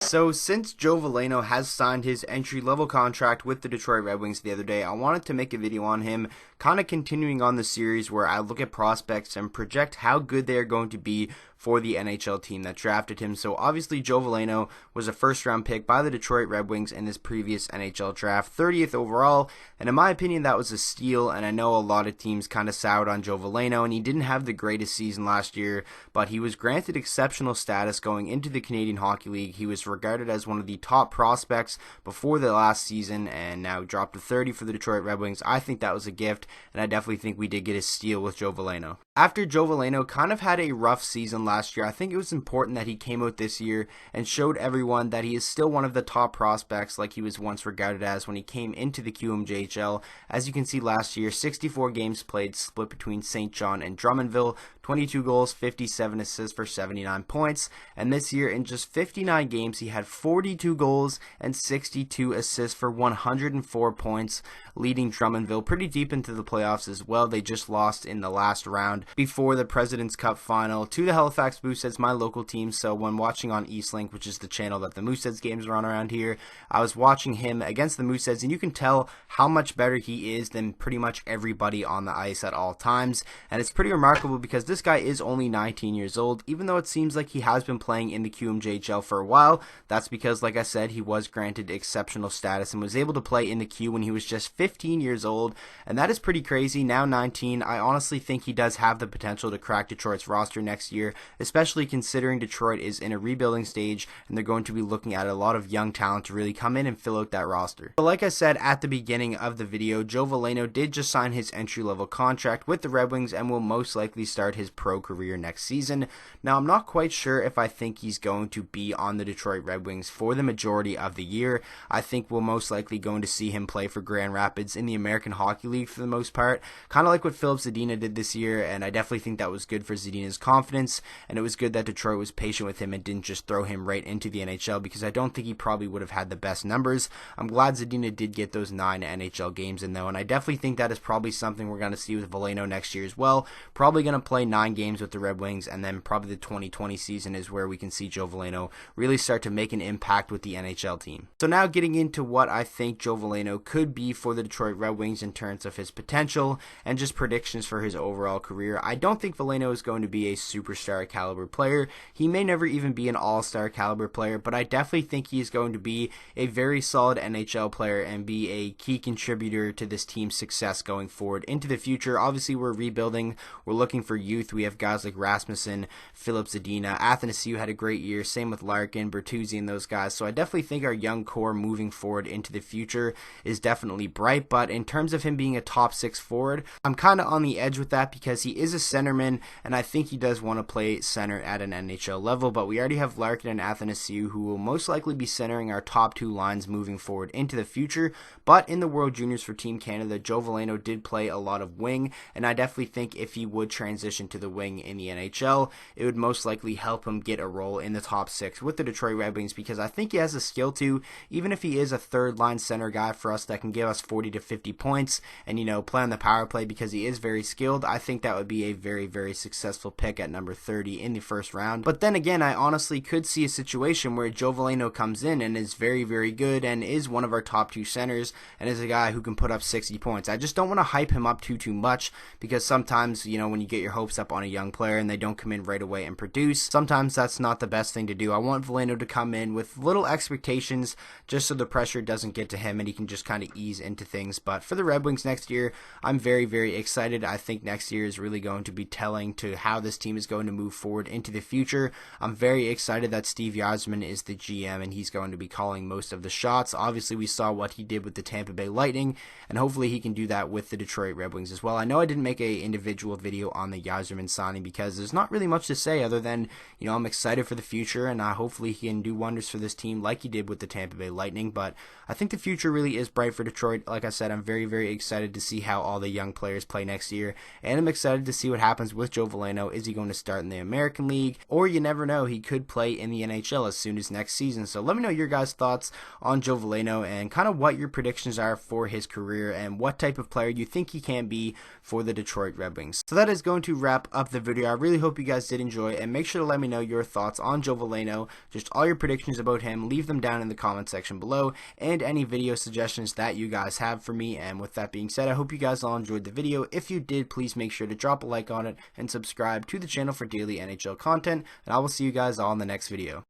So since Joe Veleno has signed his entry-level contract with the Detroit Red Wings the other day, I wanted to make a video on him, kind of continuing on the series where I look at prospects and project how good they are going to be for the NHL team that drafted him. So obviously Joe Veleno was a first-round pick by the Detroit Red Wings in his previous NHL draft, 30th overall, and in my opinion that was a steal, and I know a lot of teams kind of soured on Joe Veleno, and he didn't have the greatest season last year, but he was granted exceptional status going into the Canadian Hockey League. He was regarded as one of the top prospects before the last season, and now dropped to 30 for the Detroit Red Wings. I think that was a gift, and I definitely think we did get a steal with Joe Veleno. After Joe Veleno kind of had a rough season last year, I think it was important that he came out this year and showed everyone that he is still one of the top prospects like he was once regarded as when he came into the QMJHL. As you can see last year, 64 games played split between St. John and Drummondville, 22 goals, 57 assists for 79 points, and this year in just 59 games he had 42 goals and 62 assists for 104 points, leading Drummondville pretty deep into the playoffs as well. They just lost in the last round before the President's Cup final to the Halifax Mooseheads, my local team. So when watching on Eastlink, which is the channel that the Mooseheads games are on around here, I was watching him against the Mooseheads, and you can tell how much better he is than pretty much everybody on the ice at all times. And it's pretty remarkable because this guy is only 19 years old, even though it seems like he has been playing in the QMJHL for a while. That's because, like I said, he was granted exceptional status and was able to play in the Q when he was just 15 years old, and that is pretty crazy. Now 19, I honestly think he does have the potential to crack Detroit's roster next year, especially considering Detroit is in a rebuilding stage and they're going to be looking at a lot of young talent to really come in and fill out that roster. But like I said at the beginning of the video, Joe Veleno did just sign his entry-level contract with the Red Wings and will most likely start his pro career next season. Now, I'm not quite sure if I think he's going to be on the Detroit Red Wings for the majority of the year. I think we'll most likely going to see him play for Grand Rapids in the American Hockey League for the most part, kind of like what Filip Zadina did this year, and I definitely think that was good for Zadina's confidence, and it was good that Detroit was patient with him and didn't just throw him right into the NHL, because I don't think he probably would have had the best numbers. I'm glad Zadina did get those 9 NHL games in though, and I definitely think that is probably something we're going to see with Veleno next year as well. Probably going to play 9 games with the Red Wings, and then probably the 2020 season is where we can see Joe Veleno really start to make an impact with the NHL team. So now getting into what I think Joe Veleno could be for the Detroit Red Wings in terms of his potential and just predictions for his overall career. I don't think Veleno is going to be a superstar caliber player. He may never even be an all-star caliber player, but I definitely think he is going to be a very solid NHL player and be a key contributor to this team's success going forward into the future. Obviously, we're rebuilding. We're looking for youth. We have guys like Rasmussen, Filip Zadina, Athanasiou had a great year. Same with Larkin, Bertuzzi, and those guys. So I definitely think our young core moving forward into the future is definitely bright. But in terms of him being a top 6 forward, I'm kind of on the edge with that because he is a centerman, and I think he does want to play center at an NHL level. But we already have Larkin and Athanasiou, who will most likely be centering our top 2 lines moving forward into the future. But in the World Juniors for Team Canada, Joe Veleno did play a lot of wing, and I definitely think if he would transition to the wing in the NHL, it would most likely help him get a role in the top 6 with the Detroit Red Wings, because I think he has a skill to, even if he is a third-line center guy for us that can give us 40 to 50 points and, play on the power play because he is very skilled, I think that would be a very, very successful pick at number 30 in the first round. But then again, I honestly could see a situation where Joe Veleno comes in and is very, very good and is one of our top 2 centers and is a guy who can put up 60 points. I just don't want to hype him up too much, because sometimes, when you get your hopes up on a young player and they don't come in right away and produce, sometimes that's not the best thing to do. I want Veleno to come in with little expectations just so the pressure doesn't get to him and he can just kind of ease into things. But for the Red Wings next year, I'm very, very excited. I think next year is really going to be telling to how this team is going to move forward into the future. I'm very excited that Steve Yzerman is the GM and he's going to be calling most of the shots. Obviously, we saw what he did with the Tampa Bay Lightning, and hopefully he can do that with the Detroit Red Wings as well. I know I didn't make a individual video on the Yzerman signing because there's not really much to say other than, I'm excited for the future, and hopefully he can do wonders for this team like he did with the Tampa Bay Lightning. But I think the future really is bright for Detroit. Like I said, I'm very, very excited to see how all the young players play next year, and I'm excited to to see what happens with Joe Veleno. Is he going to start in the American League? Or you never know, he could play in the NHL as soon as next season. So let me know your guys' thoughts on Joe Veleno and kind of what your predictions are for his career and what type of player you think he can be for the Detroit Red Wings. So that is going to wrap up the video. I really hope you guys did enjoy, and make sure to let me know your thoughts on Joe Veleno, just all your predictions about him. Leave them down in the comment section below, and any video suggestions that you guys have for me. And with that being said, I hope you guys all enjoyed the video. If you did, please make sure to drop a like on it and subscribe to the channel for daily NHL content, and I will see you guys all in the next video.